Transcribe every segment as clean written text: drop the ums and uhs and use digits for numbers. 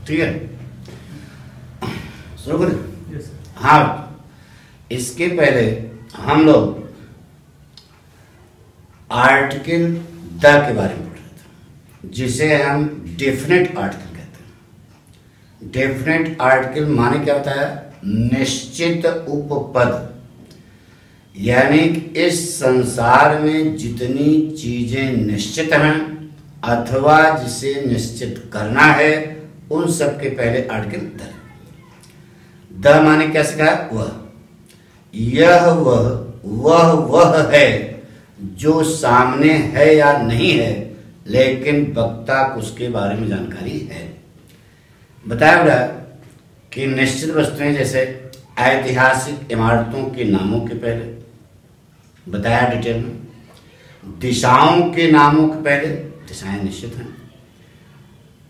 ठीक है, शुरू करें। हाँ, इसके पहले हम लोग आर्टिकल द के बारे में पढ़ रहे थे, जिसे हम डेफिनेट आर्टिकल कहते हैं। डेफिनेट आर्टिकल माने क्या होता है? निश्चित उपपद। यानी इस संसार में जितनी चीजें निश्चित हैं अथवा जिसे निश्चित करना है उन सब के पहले आर्टिकल द। द माने क्या सिखा? वह, यह वह है जो सामने है या नहीं है, लेकिन वक्ता को उसके बारे में जानकारी है। बताया गया कि निश्चित वस्तुएं जैसे ऐतिहासिक इमारतों के नामों के पहले बताया डिटेल में, दिशाओं के नामों के पहले दिशाएं निश्चित हैं,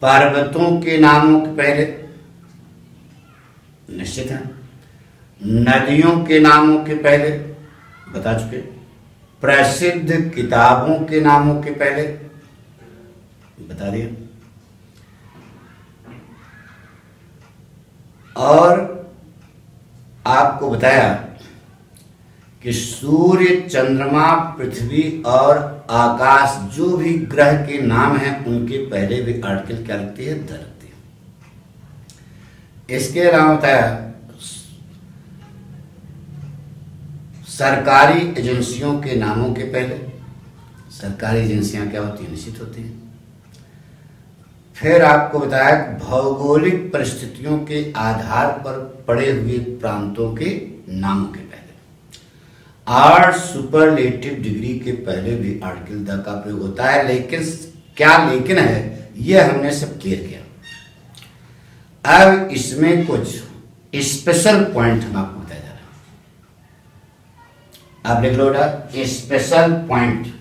पर्वतों के नामों के पहले निश्चित हैं, नदियों के नामों के पहले बता चुके, प्रसिद्ध किताबों के नामों के पहले बता दिया, और आपको बताया कि सूर्य, चंद्रमा, पृथ्वी और आकाश जो भी ग्रह के नाम हैं उनके पहले भी आर्टिकल क्या लगती है? द लगती है। इसके अलावा बताया सरकारी एजेंसियों के नामों के पहले, सरकारी एजेंसियां क्या होती हैं? निश्चित होती हैं। फिर आपको बताया भौगोलिक परिस्थितियों के आधार पर पड़े हुए प्रांतों के नामों के पहले, और सुपरलेटिव डिग्री के पहले भी आर्टिकल द का प्रयोग होता है। लेकिन क्या लेकिन है, यह हमने सब क्लियर किया। अब इसमें कुछ स्पेशल पॉइंट हम आपको बताया जा रहा है। आप लिख लो बेटा, special point.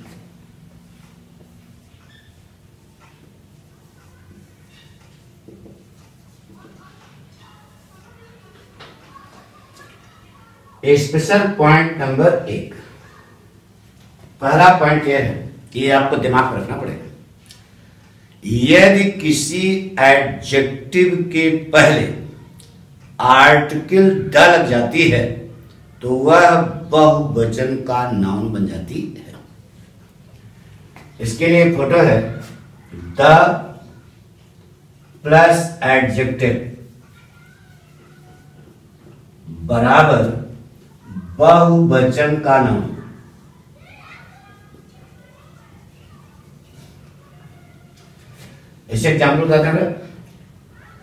Special point number 1। पहला पॉइंट यह है कि ये आपको दिमाग में रखना पड़ेगा। यदि किसी एडजेक्टिव के पहले आर्टिकल द लग जाती है तो वह बहुवचन का नाउन बन जाती है। इसके लिए फोटो है, द प्लस एडजेक्टिव बराबर बहुवचन का नाउन। इसे एग्जाम्पल क्या कर रहे?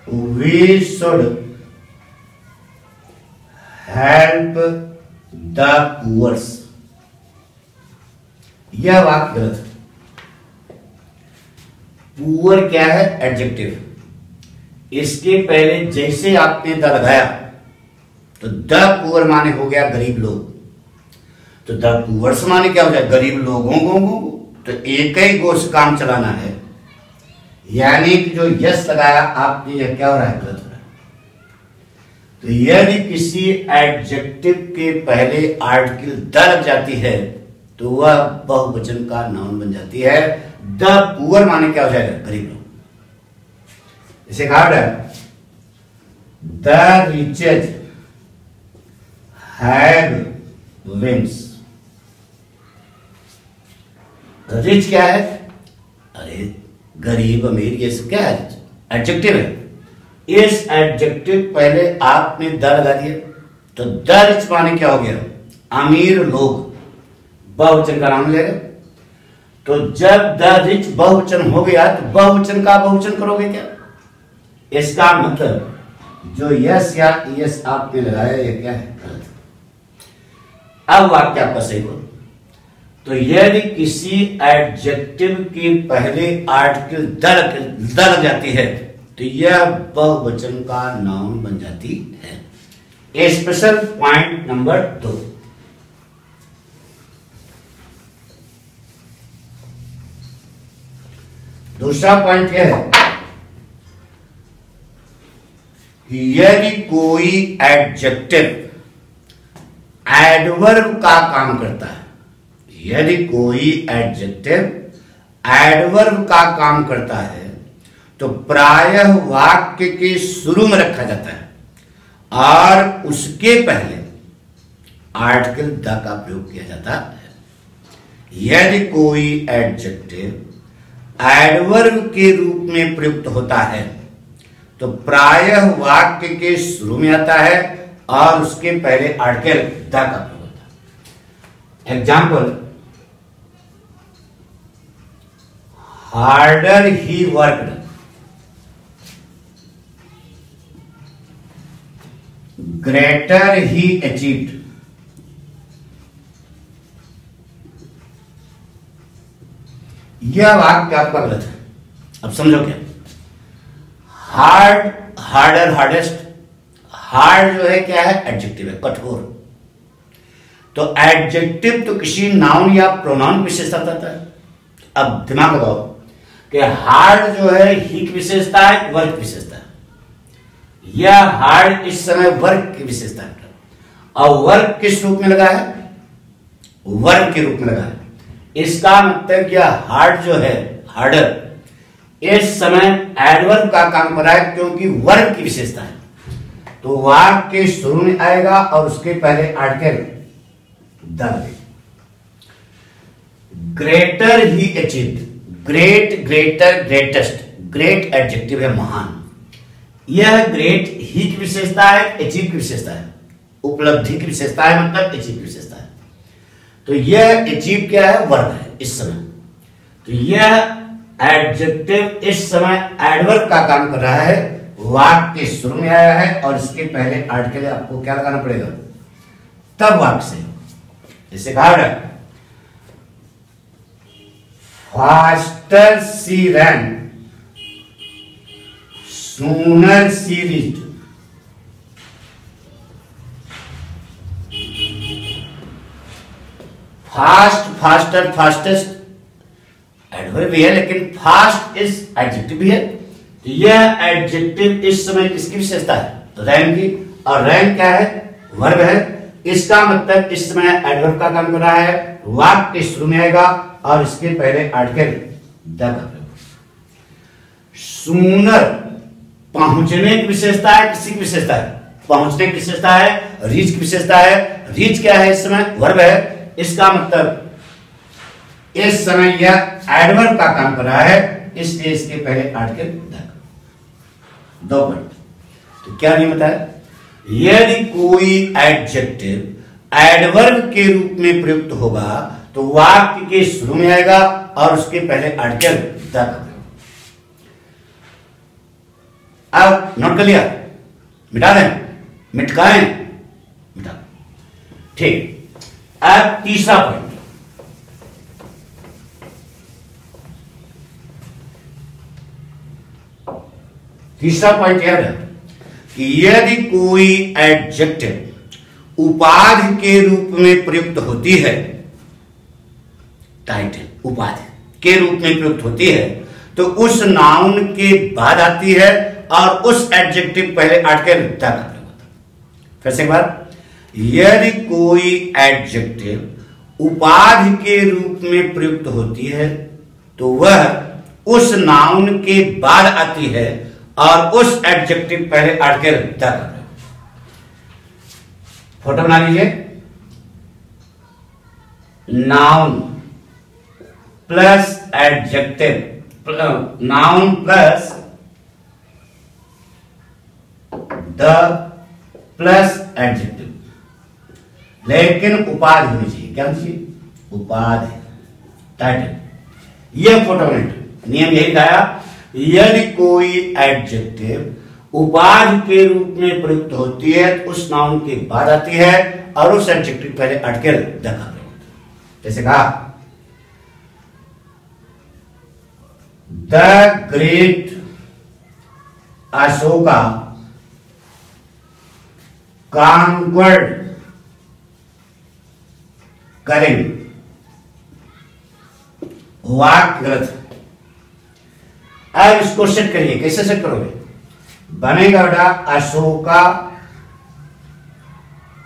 We should help the poors. यह वाक्य गलत है। पुअर क्या है? एडजेक्टिव। इसके पहले जैसे आपने द लगाया तो द पुअर माने हो गया गरीब लोग, तो द पुअर्स माने क्या हो जाए? गरीब लोगों को। तो एक ही गो से काम चलाना है, यानी कि जो यस लगाया आपने, यह क्या हो रहा है? गलत हो रहा है। तो यदि किसी एडजेक्टिव के पहले आर्टिकल द लग जाती है तो वह बहुवचन का नाउन बन जाती है। द पुअर माने क्या हो जाएगा? गरीब लोग। इसे कहा है the riches have wings. Rich क्या है? अरे गरीब अमीर, ये सब क्या है? एडजेक्टिव है। इस एडजेक्टिव पहले आपने द लगा दिया तो द रिच माने क्या हो गया? अमीर लोग। बहुवचन का नाम लेगा। तो जब द रिच बहुवचन हो गया तो बहुवचन का बहुवचन करोगे क्या? इसका मतलब जो यस या यस आपने लगाया ये क्या है? गलत। अब वाक्य आपका सही हो। तो यदि किसी एडजेक्टिव के पहले आर्टिकल द लग जाती है तो यह बहुवचन का नाउन बन जाती है। Special point number 2। दूसरा पॉइंट यह है कि यदि कोई एडजेक्टिव एडवर्ब का काम करता है, यदि कोई एडजेक्टिव एडवर्ब का काम करता है तो प्रायः वाक्य के शुरू में रखा जाता है और उसके पहले आर्टिकल द का प्रयोग किया जाता है। यदि कोई एडजेक्टिव एडवर्ब के रूप में प्रयुक्त होता है तो प्रायः वाक्य के शुरू में आता है और उसके पहले आर्टिकल द का प्रयोग होता है। Example, harder he worked, greater he achieved. यह वाक्य आपका गलत है। अब समझो क्या? Hard, harder, hardest. हार्ड जो है क्या है? एडजेक्टिव है, कठोर। तो एडजेक्टिव तो किसी नाउन या प्रोनाउन की विशेषता बताता है। अब दिमाग लगाओ कि हार्ड जो है ही की विशेषता है, वर्क की विशेषता है। यह हार्ड इस समय वर्क की विशेषता है और वर्क किस रूप में लगा है? वर्क के रूप में लगा है। इसका मतलब यह हार्ड जो है, हार्डर, इस समय एडवर्ब का काम कर रहा है क्योंकि वर्क की विशेषता है। तो वाक्य के शुरू में आएगा और उसके पहले article the. Greater he achieved, great, greater, greatest. Great adjective है, महान। यह ग्रेट ही की विशेषता है, अचीव की विशेषता है, उपलब्धि की विशेषता है, मतलब अचीव की विशेषता है। तो यह अचीव क्या है? वर्ब है इस समय। तो यह एडजेक्टिव इस समय एडवर्ब का काम कर रहा है, वाक्य के शुरू में आया है और इसके पहले आर्टिकल आपको क्या लगाना पड़ेगा? तब वाक्य से। जैसे कहा है, faster she ran, sooner she reached. Fast, faster, fastest adverb भी है, लेकिन फास्ट इस एडजेक्टिव भी है। तो यह एडजेक्टिव इस समय किसकी विशेषता है? रैन की। और रैन क्या है? वर्ब है। इसका मतलब इस समय एडवर्ब का काम कर रहा है, वाक्य के शुरू में आएगा और इसके पहले आर्टिकल द का प्रयोग। सूनर पहुंचने की विशेषता है, किसी की विशेषता है? पहुंचने की विशेषता है, रीच की विशेषता है। रीच क्या है इस समय? वर्ब है। इसका मतलब इस समय यह एडवर्ब का काम कर रहा है, इसलिए इसके पहले आर्टिकल द। दो पॉइंट। तो क्या नहीं बताया? यदि कोई एडजेक्टिव एडवर्ब के रूप में प्रयुक्त होगा तो वाक्य के शुरू में आएगा और उसके पहले आर्टिकल द का प्रयोग। अब नोट कर लिया? मिटा दें? मिटकाएं? मिटा। ठीक। अब तीसरा पॉइंट, तीसरा पॉइंट यह है कि यदि कोई एडजेक्टिव उपाधि के रूप में प्रयुक्त होती है, टाइटल, उपाधि के रूप में प्रयुक्त होती है, तो उस नाउन के बाद आती है और उस एडजेक्टिव पहले आर्टिकल द का प्रयोग होता है। फिर से एक बार, यदि कोई एडजेक्टिव उपाधि के रूप में प्रयुक्त होती है तो वह उस नाउन के बाद आती है और उस एडजेक्टिव पहले आर्टिकल द का प्रयोग। फोटो बना लीजिए। Noun plus adjective, noun plus the plus adjective, लेकिन उपाधि होनी चाहिए। क्या होनी चाहिए? उपाधि, टाइटल। यह फोटो नियम यही था, यदि कोई एडजेक्टिव उपाधि के रूप में प्रयुक्त होती है तो उस नाउन के बाद आती है और उस एडजेक्टिव पहले आर्टिकल द का प्रयोग होता है। जैसे कहा, द ग्रेट अशोका कॉन्क्वर्ड करेंगे। वाक्य गलत है। अब इसको सेट करिए। कैसे सेट करोगे? बनेगा बेटा, अशोका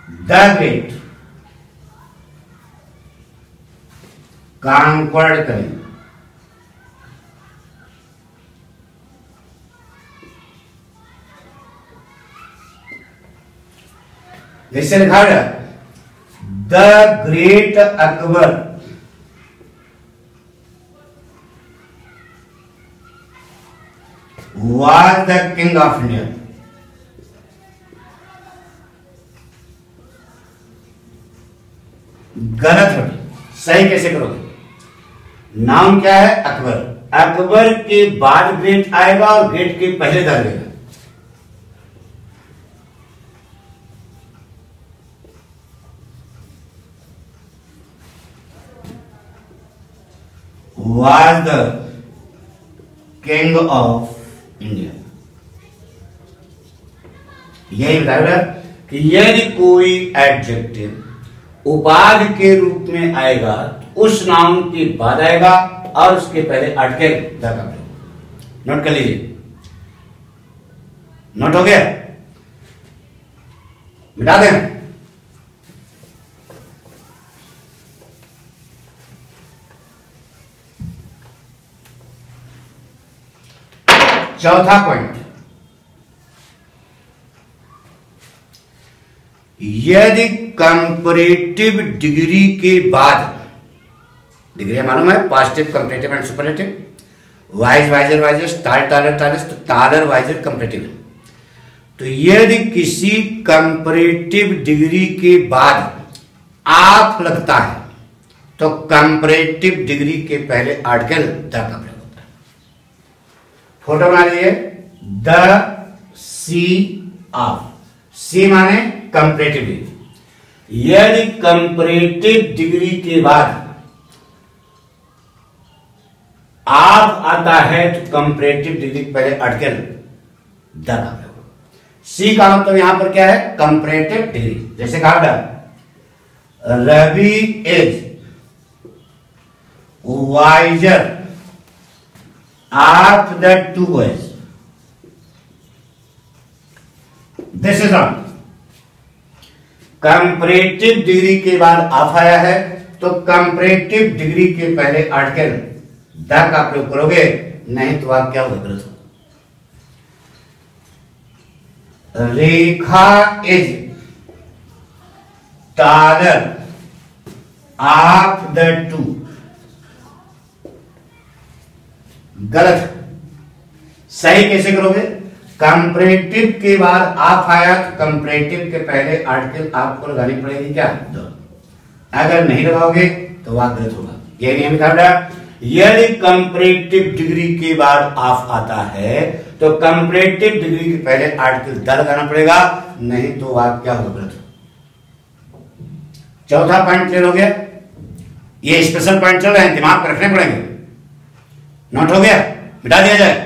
द ग्रेट कॉन्क्वर्ड करेंगे। जैसे लिखा है the great Akbar was the king of India। गलत है, सही कैसे करोगे? नाम क्या है? अकबर। अकबर के बाद ग्रेट आएगा और ग्रेट के पहले द लगेगा। was the king of India. यही बताया कि यदि कोई एडजेक्टिव उपाधि के रूप में आएगा तो उस नाम के बाद आएगा और उसके पहले आर्टिकल द का प्रयोग। नोट कर लीजिए, नोट हो गया? मिटा दें। चौथा पॉइंट, यदि कंपैरेटिव डिग्री के बाद, डिग्री मालूम है positive, comparative and superlative, wise wiser wiser, star taller taller, तो टालर वाइजर कंपैरेटिव। तो यदि किसी कंपैरेटिव डिग्री के बाद आप लगता है तो कंपैरेटिव डिग्री के पहले आर्टिकल द का प्रयोग। फोटो बना लीजिए, द सी ऑफ, सी माने कंपैरेटिव डिग्री। यदि कंपैरेटिव डिग्री के बाद आप आता है तो कंपैरेटिव डिग्री पहले आर्टिकल द का प्रयोग। सी का मतलब यहां पर क्या है? Comparative degree. जैसे कहा था Ravi is wiser of the two boys, this is wrong। Comparative degree के बाद आप आया है तो कंपैरेटिव डिग्री के पहले आर्टिकल द का प्रयोग करोगे, नहीं तो आप क्या होगा? गलत हो। रेखा is taller of the two, गलत। सही कैसे करोगे? कंपैरेटिव के बाद आप आया तो कंपैरेटिव के पहले आर्टिकल आपको लगानी पड़ेगी क्या? द। अगर नहीं लगाओगे तो आप गलत होगा। ये नियम था, यदि कंपैरेटिव डिग्री के बाद आप आता है तो कंपैरेटिव डिग्री के पहले आर्टिकल द लगाना पड़ेगा, नहीं तो आप क्या होगा? गलत। चौथा पॉइंट क्लियर हो गया? ये स्पेशल पॉइंट चल रहे हैं, दिमाग पर रखने पड़ेंगे। नोट हो गया? मिटा दिया जाए।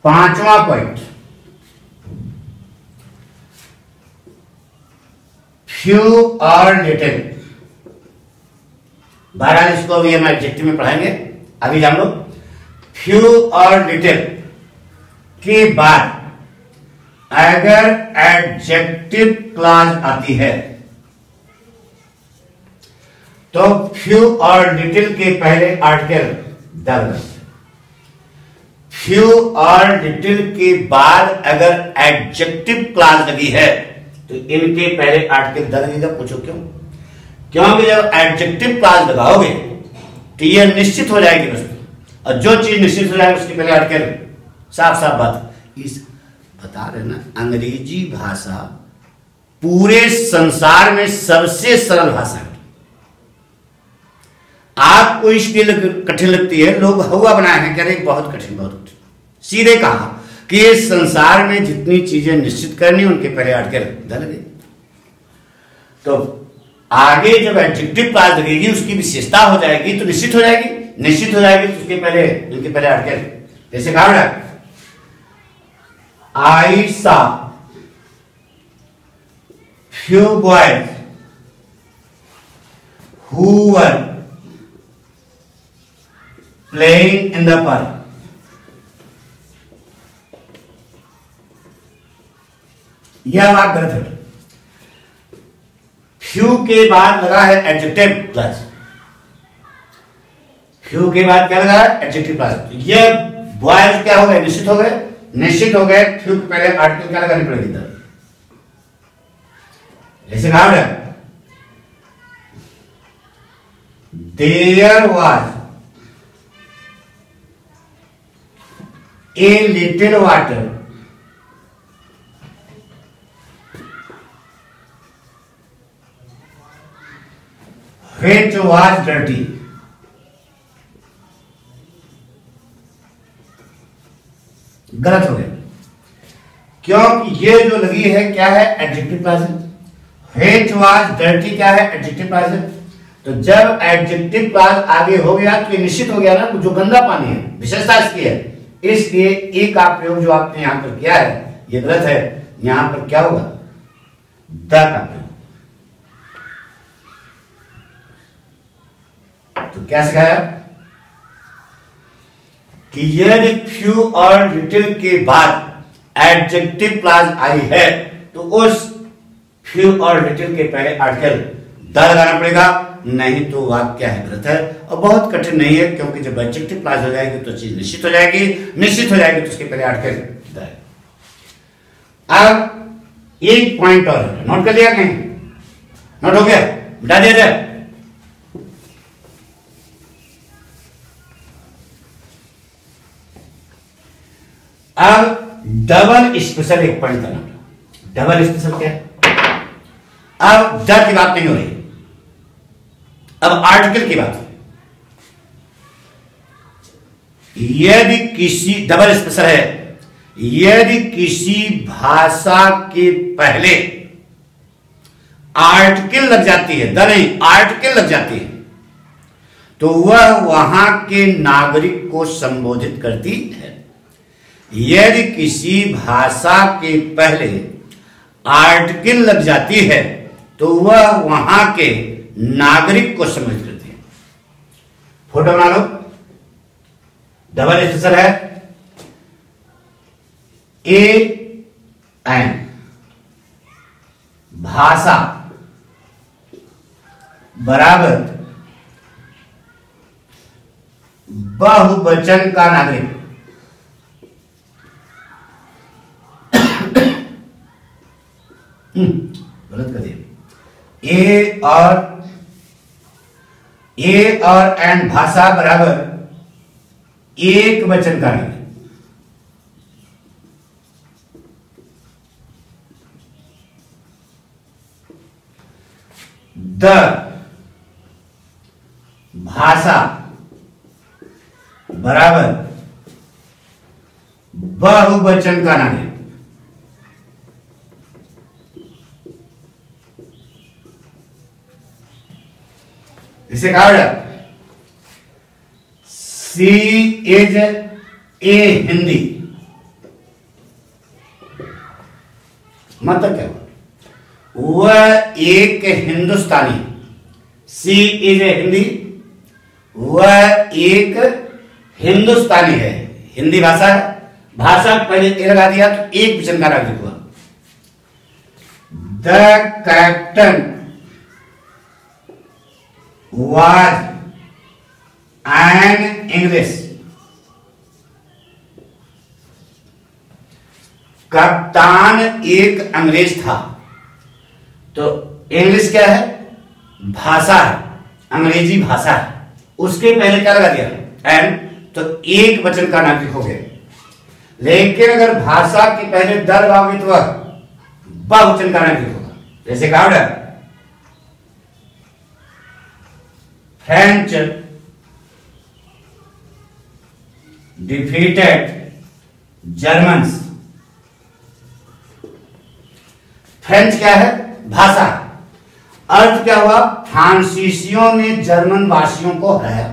पांचवा पॉइंट, फ्यू और लिटिल। बहरहाल इसको अभी हम एडजेक्टिव में पढ़ाएंगे, अभी जान लो। फ्यू और लिटिल के बाद अगर एडजेक्टिव क्लॉज आती है तो फ्यू और लिटिल के पहले आर्टिकल द। फ्यू और लिटिल के बाद अगर एडजेक्टिव क्लॉज लगी है तो इनके पहले आर्टिकल द लगेगा। पूछो क्यों? क्योंकि जब एडजेक्टिव क्लॉज लगाओगे तो यह निश्चित हो जाएगी वस्तु, और जो चीज निश्चित हो जाएगी उसके पहले आर्टिकल। साफ साफ बात इस बता रहे ना, अंग्रेजी भाषा पूरे संसार में सबसे सरल भाषा है। आपको इसलिए कठिन लगती है, लोग हवा बनाए हैं, कह रहे बहुत कठिन बहुत कठिन। सीधे कहा कि ये संसार में जितनी चीजें निश्चित करनी उनके पहले आर्टिकल द लगे। तो आगे जब एडजेक्टिव क्लॉज लगेगी उसकी विशेषता हो जाएगी तो निश्चित हो जाएगी, निश्चित हो जाएगी तो उसके पहले उनके पहले आर्टिकल। जैसे कहा I saw few boys who were playing in the park। यह बात गलत है। फ्यू के बाद लगा है एडजेक्टिव क्लॉज। फ्यू के बाद क्या लगा, एडजेक्टिव क्लॉज। ये बॉयज क्या हो गए, निश्चित हो गए, निश्चित हो गए। फ्यू के पहले आर्टिकल क्या लगानी पड़ेगी इधर, जैसे कहा है there was a little water which was dirty. गलत हो गया, क्योंकि ये जो लगी है क्या है, एडजेक्टिव क्लॉज है। व्हिच वाज डर्टी क्या है, एडजेक्टिव क्लॉज है। तो जब एडजेक्टिव क्लॉज आगे हो गया तो ये निश्चित हो गया ना, जो गंदा पानी है, विशेषता इसकी है। इसलिए ए का प्रयोग जो आपने यहां पर किया है ये गलत है। यहां पर क्या होगा, द का प्रयोग। तो क्या सिखाया कि यदि फ्यू और लिटिल के बाद एडजेक्टिव क्लॉज आई है तो उस फ्यू और लिटिल के पहले आर्टिकल द लगाना पड़ेगा, नहीं तो वाक्य है गलत है। और बहुत कठिन नहीं है, क्योंकि जब एडजेक्टिव क्लॉज हो जाएगी तो चीज निश्चित हो जाएगी, निश्चित हो जाएगी तो उसके पहले आर्टिकल द है। अब एक पॉइंट और नोट कर लिया कहीं, नोट हो गया, बता दिया जाए। अब डबल स्पेशल एक पॉइंट करना, डबल स्पेशल क्या है। अब द की बात नहीं हो रही, अब आर्टिकल की बात। यदि किसी, डबल स्पेशल है, यदि किसी भाषा के पहले आर्टिकल लग जाती है, द नहीं, आर्टिकल लग जाती है, तो वह वहां के नागरिक को संबोधित करती है। यदि किसी भाषा के पहले आर्टिकल लग जाती है तो वह वहां के नागरिक को संबोधित करती है। फोटो बना लो, डबल स्पेशल है, ए एन भाषा बराबर बहुवचन का नागरिक। गलत कर दिया। ए और एन भाषा बराबर एक वचन का नागरिक। द भाषा बराबर बहुवचन का नागरिक। इसे कहा जाता है सी इज ए हिंदी। मतलब क्या हुआ, वह एक हिंदुस्तानी, सी इज ए हिंदी, वह एक हिंदुस्तानी है, हिंदी भाषा है। भाषा पहले ए लगा दिया तो एक वचन का नागरिक हुआ। The captain was an English। कप्तान एक अंग्रेज था। तो इंग्लिश क्या है, भाषा है, अंग्रेजी भाषा है, उसके पहले क्या लगा दिया, एन, तो एक वचन का नागरिक हो गया। लेकिन अगर भाषा के पहले द लगाओगे तो वह बहुवचन का नागरिक होगा। जैसे कहा है फ्रेंच डिफीटेड जर्मन्स। फ्रेंच क्या है, भाषा। अर्थ क्या हुआ, फ्रांसीसियों ने जर्मन वासियों को हराया।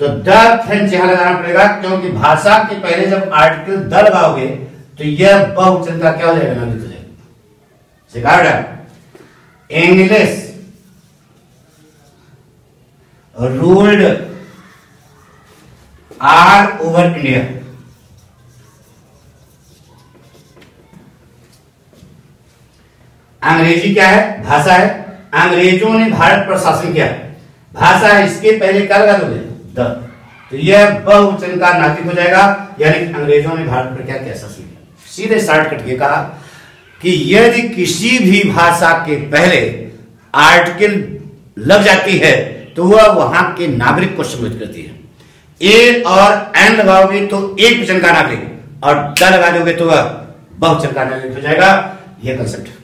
तो द फ्रेंच यहां लगाना पड़ेगा, क्योंकि भाषा के पहले जब आर्टिकल द लगाओगे तो यह बहुवचन का क्या हो जाएगा, नागरिक हो जाएगा। सिखाया English ruled all over India. अंग्रेजी क्या है, भाषा है, अंग्रेजों ने भारत पर शासन किया, भाषा है। इसके पहले क्या लगा दोगे, द, तो यह बहुवचन का नासिक हो जाएगा, यानी कि अंग्रेजों ने भारत पर क्या कैसा सीखा, सीधे शॉर्टकट ये कहा कि यदि किसी भी भाषा के पहले आर्टिकल लग जाती है तो वह वहां के नागरिक को संबोधित करती है। ए और एन लगाओगे तो एक वचन का नागरिक, और द लगा दोगे तो वह बहुवचन का नागरिक हो जाएगा। यह कंसेप्ट है।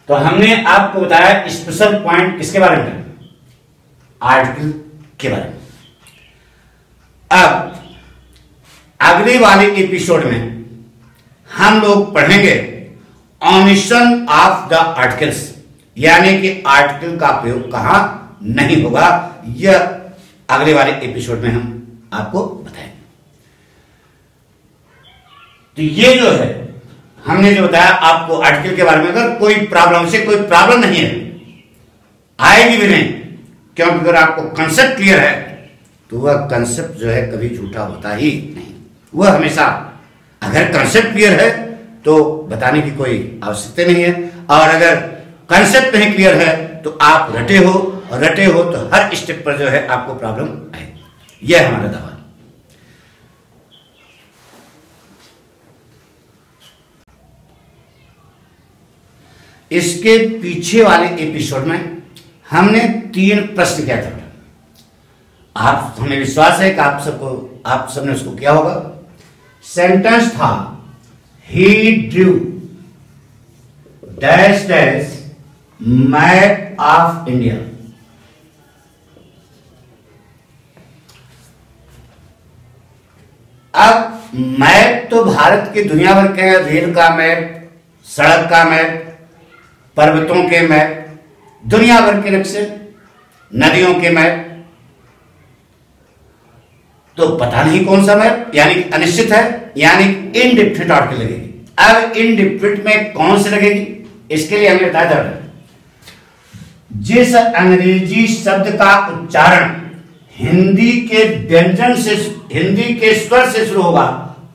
तो हमने आपको बताया स्पेशल पॉइंट किसके बारे में, आर्टिकल के बारे में। अब अगले वाले एपिसोड में हम लोग पढ़ेंगे ओमिशन ऑफ द आर्टिकल्स, यानी कि आर्टिकल का प्रयोग कहां नहीं होगा। यह अगले वाले एपिसोड में हम आपको बताएंगे। तो ये जो है हमने जो बताया आपको आर्टिकल के बारे में, अगर कोई प्रॉब्लम नहीं है, आएगी भी नहीं, क्योंकि अगर आपको कंसेप्ट क्लियर है तो वह कंसेप्ट जो है कभी झूठा होता ही नहीं। वह हमेशा, अगर कंसेप्ट क्लियर है तो बताने की कोई आवश्यकता नहीं है, और अगर कंसेप्ट नहीं क्लियर है तो आप रटे हो, और रटे हो तो हर स्टेप पर जो है आपको प्रॉब्लम आएगी। यह हमारा दावा है। इसके पीछे वाले एपिसोड में हमने 3 प्रश्न किया था। आप, हमें विश्वास है कि आप सबने उसको किया होगा। सेंटेंस था ही drew dash dash map of India. अब मैप तो भारत के दुनिया भर के, रेल का मैप, सड़क का मैप, पर्वतों के मैप, दुनिया भर के नक्शे, नदियों के मैप, तो पता नहीं कौन सा मैप, यानी अनिश्चित है, यानी इनडिफिनिट आर्टिकल लगेगी। अब इनडिफिनिट में कौन से लगेगी, इसके लिए हमने बताया था जिस अंग्रेजी शब्द का उच्चारण हिंदी के व्यंजन से, हिंदी के स्वर से शुरू होगा,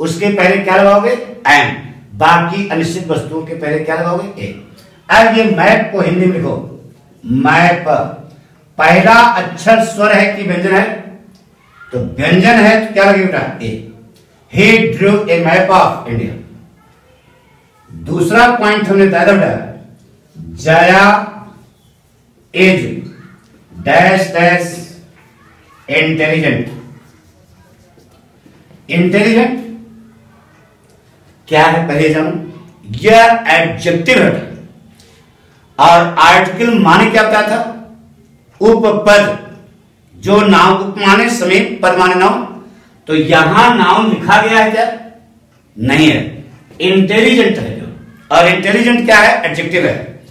उसके पहले क्या लगाओगे, एम। बाकी अनिश्चित वस्तुओं के पहले क्या लगाओगे, ए। अब ये मैप को हिंदी में लिखो, मैप। पहला अक्षर स्वर है कि व्यंजन है, तो व्यंजन है तो क्या लगेगा, a. He drew a map of India. दूसरा पॉइंट हमने बताया था, Jaya is dash dash intelligent. Intelligent क्या है पहले जानो। यह एडजेक्टिव है, और आर्टिकल माने क्या होता था, उपपद, जो नाउन, उपमाने समीप पद माने नाउन। तो यहां नाउन लिखा गया है क्या, नहीं है, इंटेलिजेंट है जो, और इंटेलिजेंट क्या है, एडजेक्टिव है,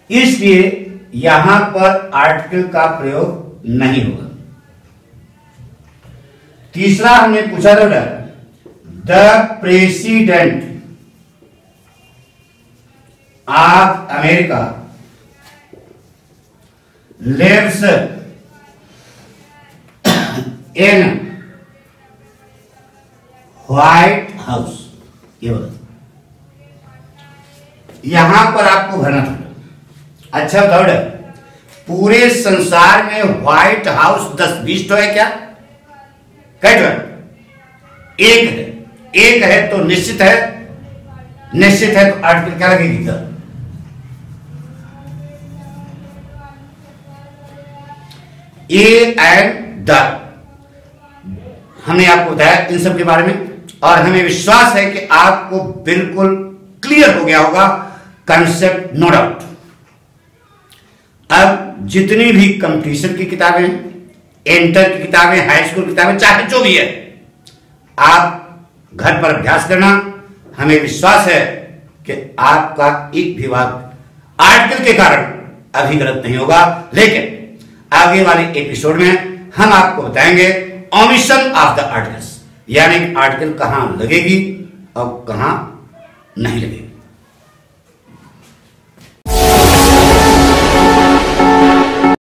इसलिए यहां पर आर्टिकल का प्रयोग नहीं होगा। तीसरा हमने पूछा था the president of America lives in White House. ये बता, यहां पर आपको भरना था। अच्छा थर्ड, पूरे संसार में व्हाइट हाउस 10-20 तो है क्या, कैट एक है, एक है तो निश्चित है, निश्चित है तो आर्टिकल क्या लगेगी, द। ए एंड द हमने आपको बताया इन सब के बारे में, और हमें विश्वास है कि आपको बिल्कुल क्लियर हो गया होगा कंसेप्ट, नो डाउट। अब जितनी भी कंपटीशन की किताबें, इंटर की किताबें, हाई स्कूल की किताबें, चाहे जो भी है, आप घर पर अभ्यास करना। हमें विश्वास है कि आपका एक भी वाक्य आर्टिकल के कारण अभी गलत नहीं होगा। लेकिन आगे वाले एपिसोड में हम आपको बताएंगे ओमिशन ऑफ द आर्टिकल्स, यानी आर्टिकल कहां लगेगी और कहां नहीं लगेगी।